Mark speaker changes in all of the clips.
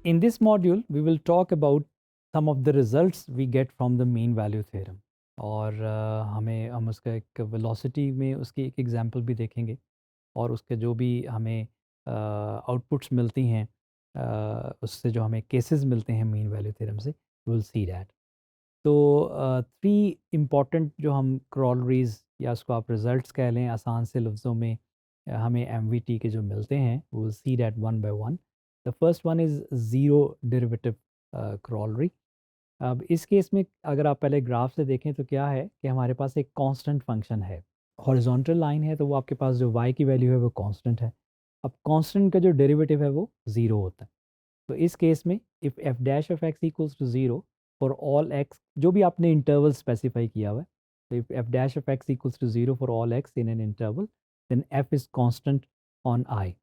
Speaker 1: In this module, we will talk about some of the results we get from the mean value theorem. और हम उसका एक velocity में उसकी एक एग्जांपल भी देखेंगे और उसके जो भी हमें आउटपुट्स मिलती हैं उससे जो हमें केसेस मिलते हैं मीन वैल्यू थ्योरम से, वी विल सी दैट. तो 3 इम्पॉर्टेंट जो हम क्रॉलरीज या उसको आप रिजल्ट्स कह लें आसान से लफ्ज़ों में, हमें एमवीटी के जो मिलते हैं, we will see that one by one. The first one is zero derivative corollary. अब इस केस में अगर आप पहले ग्राफ से देखें तो क्या है कि हमारे पास एक कांस्टेंट फंक्शन है, हॉरिजॉन्टल लाइन है, तो वो आपके पास जो y की वैल्यू है वो कांस्टेंट है. अब कांस्टेंट का जो डेरिवेटिव है वो ज़ीरो होता है. तो इस केस में if f dash of x equals to zero for all x, जो भी आपने इंटरवल स्पेसिफाई किया हुआ है, तो if f dash of x equals to zero for all x in an interval, then f is constant on I.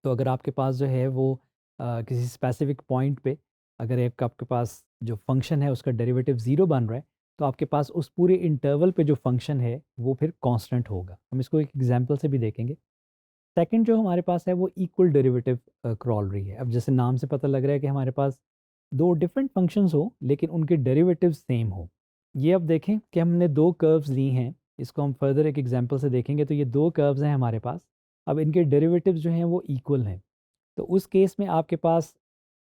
Speaker 1: तो अगर आपके पास जो है वो किसी स्पेसिफिक पॉइंट पे अगर एक आपके पास जो फंक्शन है उसका डेरिवेटिव ज़ीरो बन रहा है, तो आपके पास उस पूरे इंटरवल पे जो फंक्शन है वो फिर कांस्टेंट होगा. हम इसको एक एग्जांपल से भी देखेंगे. सेकंड जो हमारे पास है वो इक्वल डेरिवेटिव क्रॉलरी है. अब जैसे नाम से पता लग रहा है कि हमारे पास दो डिफरेंट फंक्शंस हो लेकिन उनके डेरिवेटिव सेम हो. ये अब देखें कि हमने दो कर्व्स ली हैं, इसको हम फर्दर एक एग्जांपल से देखेंगे. तो ये दो कर्व्स हैं हमारे पास. अब इनके डेरिवेटिव्स जो हैं वो इक्वल हैं. तो उस केस में आपके पास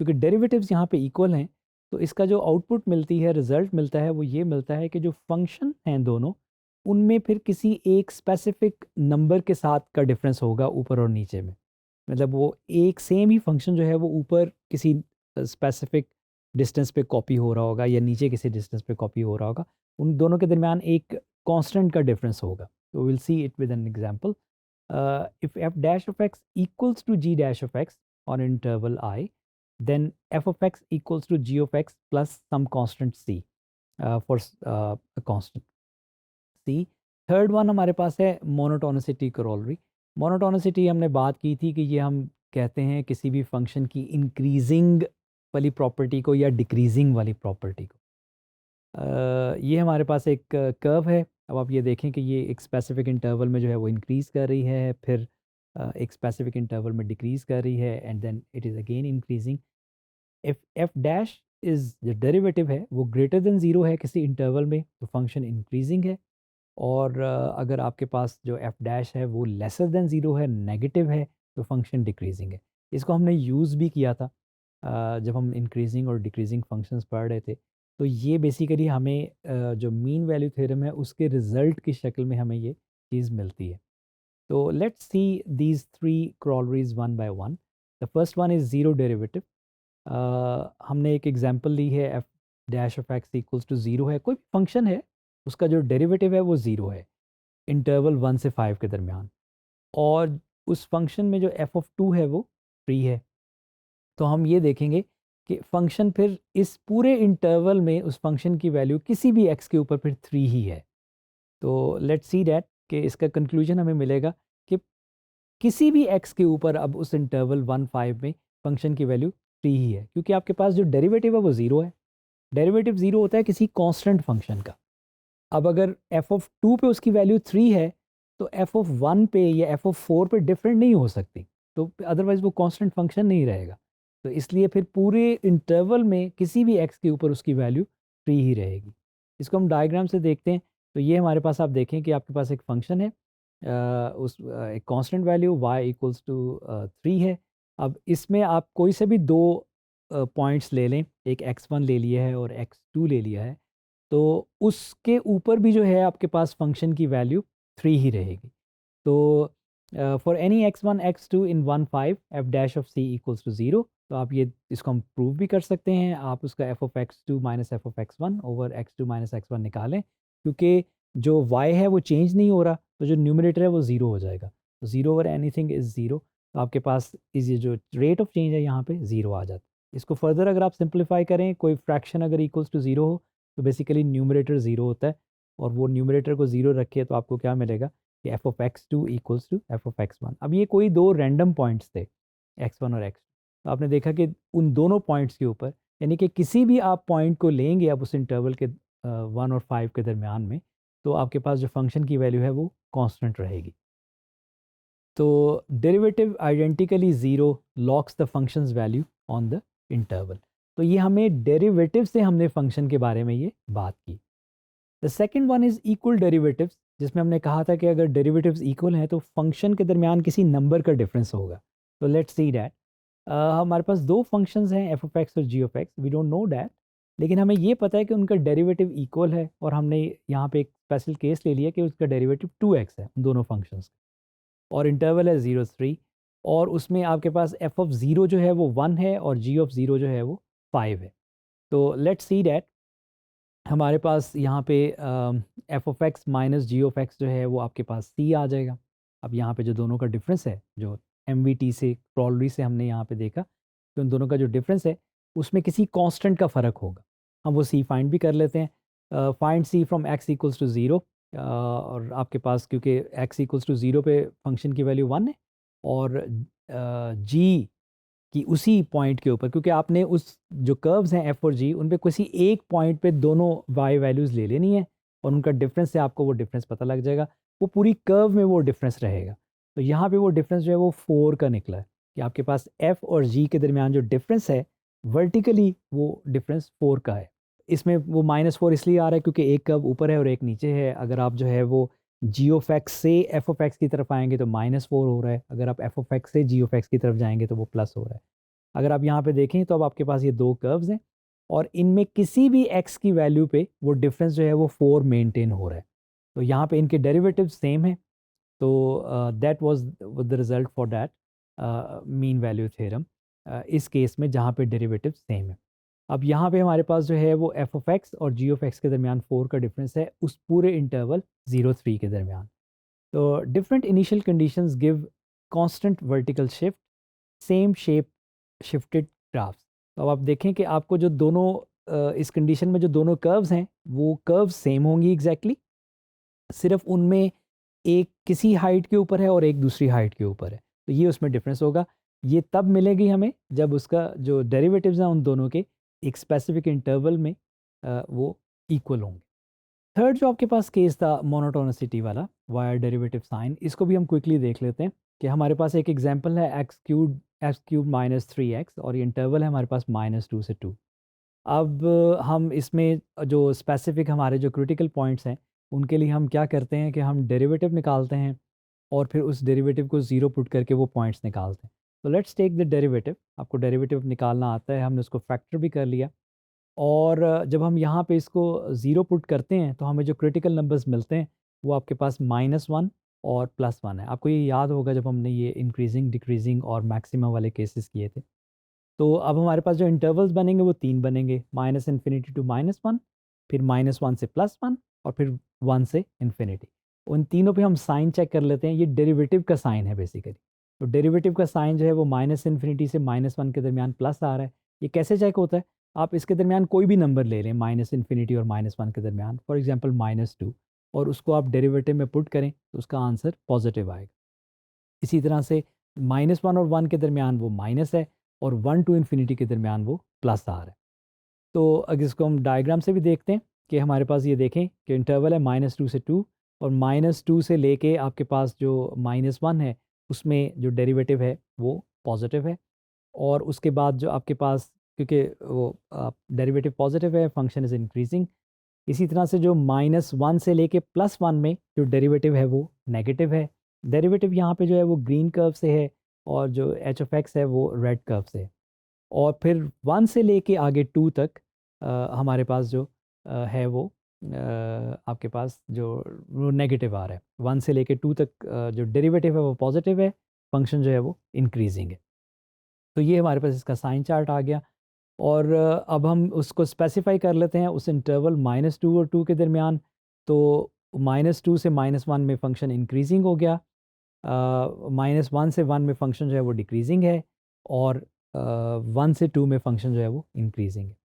Speaker 1: क्योंकि डेरिवेटिव्स यहाँ पे इक्वल हैं, तो इसका जो आउटपुट मिलती है, रिजल्ट मिलता है, वो ये मिलता है कि जो फंक्शन हैं दोनों, उनमें फिर किसी एक स्पेसिफिक नंबर के साथ का डिफरेंस होगा ऊपर और नीचे में. मतलब वो एक सेम ही फंक्शन जो है वो ऊपर किसी स्पेसिफिक डिस्टेंस पे कॉपी हो रहा होगा या नीचे किसी डिस्टेंस पे कॉपी हो रहा होगा. उन दोनों के दरमियान एक कांस्टेंट का डिफरेंस होगा. तो will see it with an example. If f dash of x equals to g dash of x on interval I, then f of x equals to g of x plus some constant c, for a constant c. Third one हमारे पास है monotonicity corollary. Monotonicity हमने बात की थी कि ये हम कहते हैं किसी भी फंक्शन की इंक्रीजिंग वाली प्रॉपर्टी को या डिक्रीजिंग वाली प्रॉपर्टी को. ये हमारे पास एक कर्व है. अब आप ये देखें कि ये एक स्पेसिफिक इंटरवल में जो है वो इंक्रीज़ कर रही है, फिर एक स्पेसिफिक इंटरवल में डिक्रीज़ कर रही है, and then it is again increasing. If f dash is जो डेरिवेटिव है वो ग्रेटर देन ज़ीरो है किसी इंटरवल में, तो फंक्शन इंक्रीजिंग है. और अगर आपके पास जो एफ डैश है वो लेसर देन ज़ीरो है, नेगेटिव है, तो फंक्शन डिक्रीजिंग है. इसको हमने यूज़ भी किया था जब हम इंक्रीजिंग और डिक्रीजिंग फंक्शंस पढ़ रहे थे. तो ये बेसिकली हमें जो मीन वैल्यू थ्योरम है उसके रिजल्ट की शक्ल में हमें ये चीज़ मिलती है. तो let's see these three corollaries one by one. The first one is zero derivative. हमने एक एग्जांपल ली है, F dash of x equals to zero है, कोई फंक्शन है, उसका जो डेरिवेटिव है वो ज़ीरो है इंटरवल 1 से 5 के दरमियान, और उस फंक्शन में जो एफ ऑफ टू है वो फ्री है. तो हम ये देखेंगे कि फंक्शन फिर इस पूरे इंटरवल में उस फंक्शन की वैल्यू किसी भी एक्स के ऊपर फिर 3 ही है. तो लेट्स सी दैट कि इसका कंक्लूजन हमें मिलेगा कि किसी भी एक्स के ऊपर अब उस इंटरवल 1 5 में फंक्शन की वैल्यू 3 ही है, क्योंकि आपके पास जो डेरिवेटिव है वो ज़ीरो है. डेरिवेटिव ज़ीरो होता है किसी कांस्टेंट फंक्शन का. अब अगर एफ ऑफ टू पे उसकी वैल्यू 3 है, तो एफ ऑफ वन पे या एफ ऑफ फोर पे डिफरेंट नहीं हो सकती, तो अदरवाइज़ वो कांस्टेंट फंक्शन नहीं रहेगा. तो इसलिए फिर पूरे इंटरवल में किसी भी एक्स के ऊपर उसकी वैल्यू 3 ही रहेगी. इसको हम डायग्राम से देखते हैं. तो ये हमारे पास आप देखें कि आपके पास एक फंक्शन है, एक constant value y equals to 3 है. अब इसमें आप कोई से भी दो पॉइंट्स ले लें, एक x1 ले लिया है और x2 ले लिया है, तो उसके ऊपर भी जो है आपके पास फंक्शन की वैल्यू 3 ही रहेगी. तो फॉर एनी x1 x2 इन 1 5 f dash of c equals to 0. तो आप ये इसको हम प्रूव भी कर सकते हैं. आप उसका F of x2 minus F of x1 over x2 minus x1 निकालें, क्योंकि जो y है वो चेंज नहीं हो रहा, तो जो न्यूमरेटर है वो ज़ीरो हो जाएगा. तो zero over anything is zero. तो आपके पास इस ये जो रेट ऑफ चेंज है यहाँ पे ज़ीरो आ जाता है. इसको फर्दर अगर आप सिंप्लीफाई करें, कोई फ्रैक्शन अगर इक्वल्स टू ज़ीरो हो, तो बेसिकली न्यूमरेटर ज़ीरो होता है, और वो न्यूमरेटर को ज़ीरो रखिए तो आपको क्या मिलेगा कि f of x two equals to f of x one. अब ये कोई दो रैंडम पॉइंट्स थे, एक्स वन और एक्स टू. तो आपने देखा कि उन दोनों पॉइंट्स के ऊपर, यानी कि किसी भी आप पॉइंट को लेंगे आप उस इंटरवल के 1 और 5 के दरमियान में, तो आपके पास जो फंक्शन की वैल्यू है वो कांस्टेंट रहेगी. तो derivative identically zero locks the functions value on the interval. तो ये हमें डेरिवेटिव से हमने फंक्शन के बारे में ये बात की। The second one is equal derivatives, जिसमें हमने कहा था कि अगर डेरिवेटिव्स इक्वल हैं तो फंक्शन के दरमियान किसी नंबर का डिफरेंस होगा। तो लेट्स सी डैट हमारे पास दो फंक्शंस हैं एफ ऑफ एक्स और G of X, we don't know that, लेकिन हमें ये पता है कि उनका डेरिवेटिव इक्वल है, और हमने यहाँ पे एक स्पेशल केस ले लिया कि उसका डेरिवेटिव 2x है उन दोनों फंक्शंस का, और इंटरवल है 0 3, और उसमें आपके पास एफ ऑफ ज़ीरो जो है वो 1 है और जी ऑफ ज़ीरो जो है वो 5 है। तो लेट्स सी डैट हमारे पास यहाँ पे f of x minus g of x जो है वो आपके पास सी आ जाएगा। अब यहाँ पे जो दोनों का डिफरेंस है, जो एम वी टी से क्रॉलरी से हमने यहाँ पे देखा कि उन दोनों का जो डिफरेंस है उसमें किसी कांस्टेंट का फ़र्क होगा। हम वो सी फाइंड भी कर लेते हैं। Find C from x equals to zero, और आपके पास क्योंकि एक्स इक्वल्स टू ज़ीरो पे फंक्शन की वैल्यू 1 है, और जी कि उसी पॉइंट के ऊपर, क्योंकि आपने उस जो कर्व्स हैं एफ और जी उन पे किसी एक पॉइंट पे दोनों वाई वैल्यूज़ ले लेनी है, और उनका डिफरेंस से आपको वो डिफरेंस पता लग जाएगा, वो पूरी कर्व में वो डिफरेंस रहेगा। तो यहाँ पे वो डिफरेंस जो है वो 4 का निकला है, कि आपके पास एफ और जी के दरमियान जो डिफरेंस है वर्टिकली वो डिफरेंस 4 का है। इसमें वो -4 इसलिए आ रहा है क्योंकि एक कर्व ऊपर है और एक नीचे है। अगर आप जो है वो जी ऑफ एक्स से एफ ऑफ एक्स की तरफ आएंगे तो -4 हो रहा है, अगर आप एफ ऑफ एक्स से जी ऑफ एक्स की तरफ जाएंगे तो वो प्लस हो रहा है। अगर आप यहाँ पे देखें तो अब आपके पास ये दो कर्व्स हैं, और इनमें किसी भी x की वैल्यू पे वो डिफरेंस जो है वो 4 मेंटेन हो रहा है। तो यहाँ पे इनके डेरिवेटिव सेम है। तो that was the result for that mean value theorem, इस केस में जहाँ पे डेरिवेटिव सेम है। अब यहाँ पे हमारे पास जो है वो एफ ऑफ एक्स और जी ऑफ एक्स के दरमियान 4 का डिफरेंस है उस पूरे इंटरवल 0 3 के दरमियान। तो different initial conditions give constant vertical shift, same shape shifted graphs. तो अब आप देखें कि आपको जो दोनों इस कंडीशन में जो दोनों कर्व्स हैं वो कर्व्स सेम होंगी एग्जैक्टली, सिर्फ उनमें एक किसी हाइट के ऊपर है और एक दूसरी हाइट के ऊपर है। तो ये उसमें डिफरेंस होगा। ये तब मिलेगी हमें जब उसका जो डेरिवेटिव्स हैं उन दोनों के एक स्पेसिफिक इंटरवल में वो इक्वल होंगे। थर्ड जो आपके पास केस था मोनोटोनिसिटी वाला, वायर डेरिवेटिव साइन, इसको भी हम क्विकली देख लेते हैं कि हमारे पास एक एग्जांपल है एक्स क्यूब -3x, और ये इंटरवल है हमारे पास -2 से 2। अब हम इसमें जो स्पेसिफिक हमारे जो क्रिटिकल पॉइंट्स हैं उनके लिए हम क्या करते हैं कि हम डेरिवेटिव निकालते हैं, और फिर उस डेरिवेटिव को ज़ीरो पुट करके वो पॉइंट्स निकालते हैं। तो लेट्स टेक द डेरिवेटिव। आपको डेरिवेटिव निकालना आता है, हमने उसको फैक्टर भी कर लिया, और जब हम यहाँ पे इसको ज़ीरो पुट करते हैं तो हमें जो क्रिटिकल नंबर्स मिलते हैं वो आपके पास -1 और +1 है। आपको ये याद होगा जब हमने ये इंक्रीजिंग डिक्रीजिंग और मैक्सिमा वाले केसेस किए थे। तो अब हमारे पास जो इंटरवल्स बनेंगे वो 3 बनेंगे, -∞ टू -1, फिर -1 से +1, और फिर 1 से इन्फिनिटी। उन तीनों पे हम साइन चेक कर लेते हैं। ये डेरिवेटिव का साइन है बेसिकली। तो डेरिवेटिव का साइन जो है वो -∞ से -1 के दरमियान प्लस आ रहा है। ये कैसे चेक होता है? आप इसके दरमियान कोई भी नंबर ले लें -∞ और -1 के दरमियान, फॉर एग्जांपल -2, और उसको आप डेरिवेटिव में पुट करें तो उसका आंसर पॉजिटिव आएगा। इसी तरह से -1 और 1 के दरमियान वो माइनस है, और 1 टू इन्फिनिटी के दरमियान वो प्लस आ रहा है। तो अगर इसको हम डायग्राम से भी देखते हैं कि हमारे पास ये देखें कि इंटरवल है -2 से 2, और -2 से लेके आपके पास जो -1 है उसमें जो डेरिवेटिव है वो पॉजिटिव है, और उसके बाद जो आपके पास, क्योंकि वो डेरिवेटिव पॉजिटिव है, फंक्शन इज़ इंक्रीजिंग। इसी तरह से जो -1 से लेके +1 में जो डेरिवेटिव है वो नेगेटिव है। डेरिवेटिव यहाँ पे जो है वो ग्रीन कर्व से है, और जो एच ऑफ एक्स है वो रेड कर्व से है। और फिर 1 से लेके आगे 2 तक हमारे पास जो है वो आपके पास जो वो नेगेटिव आ रहा है। 1 से लेके 2 तक जो डेरिवेटिव है वो पॉजिटिव है, फंक्शन जो है वो इंक्रीजिंग है। तो ये हमारे पास इसका साइन चार्ट आ गया, और अब हम उसको स्पेसिफाई कर लेते हैं उस इंटरवल -2 और 2 के दरमियान। तो -2 से -1 में फंक्शन इंक्रीजिंग हो गया, -1 से 1 में फंक्शन जो है वो डिक्रीजिंग है, और 1 से 2 में फंक्शन जो है वो इंक्रीजिंग है।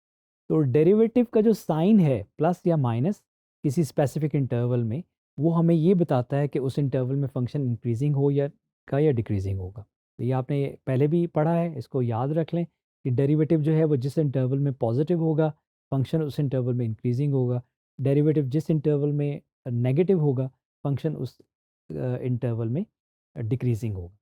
Speaker 1: तो डेरिवेटिव का जो साइन है प्लस या माइनस किसी स्पेसिफिक इंटरवल में, वो हमें ये बताता है कि उस इंटरवल में फंक्शन इंक्रीजिंग हो या डिक्रीजिंग होगा। तो ये आपने पहले भी पढ़ा है, इसको याद रख लें कि डेरिवेटिव जो है वो जिस इंटरवल में पॉजिटिव होगा फंक्शन उस इंटरवल में इंक्रीजिंग होगा, डेरिवेटिव जिस इंटरवल में नेगेटिव होगा फंक्शन उस इंटरवल में डिक्रीजिंग होगा।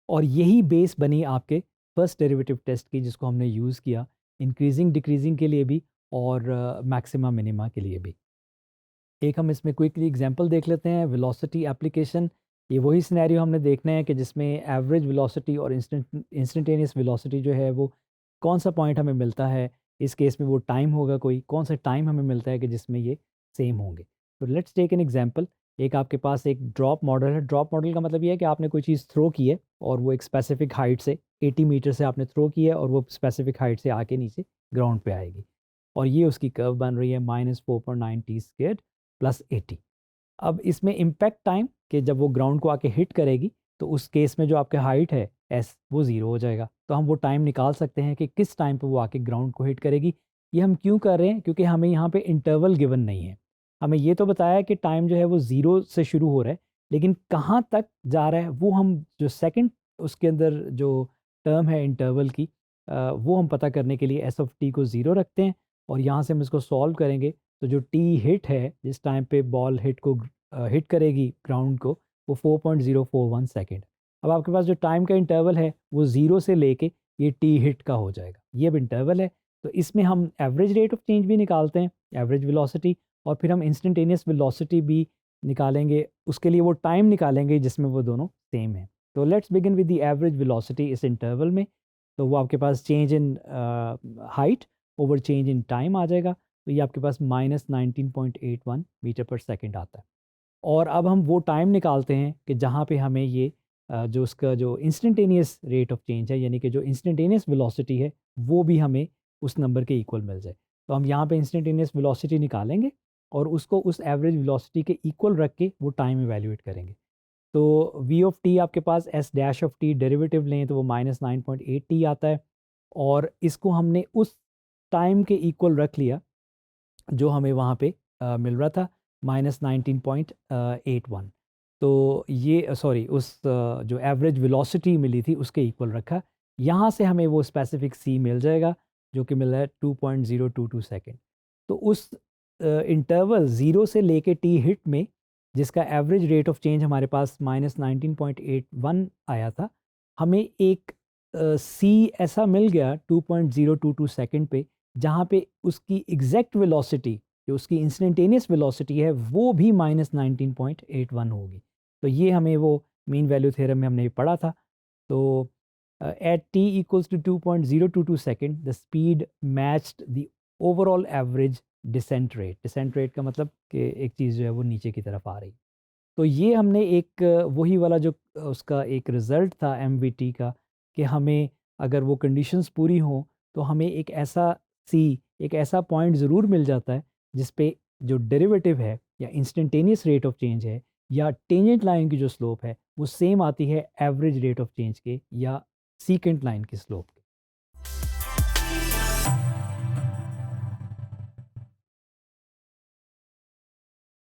Speaker 1: और यही बेस बनी आपके फर्स्ट डेरिवेटिव टेस्ट की जिसको हमने यूज़ किया इंक्रीजिंग डिक्रीजिंग के लिए भी और मैक्सिमा मिनिमा के लिए भी। एक हम इसमें क्विकली एग्जांपल देख लेते हैं वेलोसिटी एप्लीकेशन। ये वही सिनेरियो हमने देखना है कि जिसमें एवरेज वेलोसिटी और इंस्टेंटेनियस वेलोसिटी जो है वो कौन सा पॉइंट हमें मिलता है। इस केस में वो टाइम होगा कोई कौन सा टाइम हमें मिलता है कि जिसमें ये सेम होंगे। तो लेट्स टेक एन एग्जांपल। एक आपके पास एक ड्रॉप मॉडल है। ड्रॉप मॉडल का मतलब ये है कि आपने कोई चीज़ थ्रो की है और वो एक स्पेसिफिक हाइट से 80 मीटर से आपने थ्रो की है और वो स्पेसिफिक हाइट से आके नीचे ग्राउंड पे आएगी और ये उसकी कर्व बन रही है -4.9 t² + 80। अब इसमें इम्पैक्ट टाइम कि जब वो ग्राउंड को आके हिट करेगी तो उस केस में जो आपके हाइट है एस वो ज़ीरो हो जाएगा। तो हम वो टाइम निकाल सकते हैं कि किस टाइम पे वो आके ग्राउंड को हिट करेगी। ये हम क्यों कर रहे हैं क्योंकि हमें यहाँ पे इंटरवल गिवन नहीं है। हमें ये तो बताया है कि टाइम जो है वो ज़ीरो से शुरू हो रहा है लेकिन कहाँ तक जा रहा है वो हम जो सेकंड उसके अंदर जो टर्म है इंटरवल की वो हम पता करने के लिए एस ऑफ टी को ज़ीरो रखते हैं और यहाँ से हम इसको सॉल्व करेंगे। तो जो टी हिट है जिस टाइम पे बॉल हिट करेगी ग्राउंड को वो 4.041 सेकेंड। अब आपके पास जो टाइम का इंटरवल है वो ज़ीरो से लेके ये टी हिट का हो जाएगा। ये अब इंटरवल है तो इसमें हम एवरेज रेट ऑफ चेंज भी निकालते हैं एवरेज वेलोसिटी और फिर हम इंस्टेंटेनियस वेलोसिटी भी निकालेंगे। उसके लिए वो टाइम निकालेंगे जिसमें वो दोनों सेम है। तो let's begin with the average velocity इस इंटरवल में। तो वो आपके पास change in height over change in time आ जाएगा। तो ये आपके पास -19.81 मीटर पर सेकंड आता है। और अब हम वो टाइम निकालते हैं कि जहाँ पे हमें ये जो उसका जो इंस्टेंटेनियस रेट ऑफ चेंज है यानी कि जो इंस्टेंटेनियस वेलोसिटी है वो भी हमें उस नंबर के इक्वल मिल जाए। तो हम यहाँ पे इंस्टेंटेनियस वेलोसिटी निकालेंगे और उसको उस एवरेज वेलोसिटी के इक्वल रख के वो टाइम इवैल्यूएट करेंगे। तो वी ऑफ टी आपके पास S dash of T derivative लें तो वो -9.8 t आता है और इसको हमने उस टाइम के इक्वल रख लिया जो हमें वहाँ पे मिल रहा था -19.81। तो ये सॉरी उस जो एवरेज वेलोसिटी मिली थी उसके इक्वल रखा। यहाँ से हमें वो स्पेसिफिक सी मिल जाएगा जो कि मिल रहा है 2.022 सेकेंड। तो उस इंटरवल ज़ीरो से लेके टी हिट में जिसका एवरेज रेट ऑफ चेंज हमारे पास -19.81 आया था हमें एक सी ऐसा मिल गया 2.022 सेकेंड पे जहाँ पे उसकी एग्जैक्ट वेलोसिटी जो उसकी इंस्टेंटेनियस वेलोसिटी है वो भी -19.81 होगी। तो ये हमें वो मीन वैल्यू थ्योरम में हमने पढ़ा था। तो at t equals to 2.022 second the speed matched the overall average descent rate. Descent rate का मतलब कि एक चीज़ जो है वो नीचे की तरफ आ रही। तो ये हमने एक वही वाला जो उसका एक रिज़ल्ट था एमवीटी का कि हमें अगर वो कंडीशंस पूरी हों तो हमें एक ऐसा सी एक ऐसा पॉइंट ज़रूर मिल जाता है जिस पे जो डेरिवेटिव है या इंस्टेंटेनियस रेट ऑफ चेंज है या टेंजेंट लाइन की जो स्लोप है वो सेम आती है एवरेज रेट ऑफ चेंज के या सीकेंट लाइन की स्लोप के।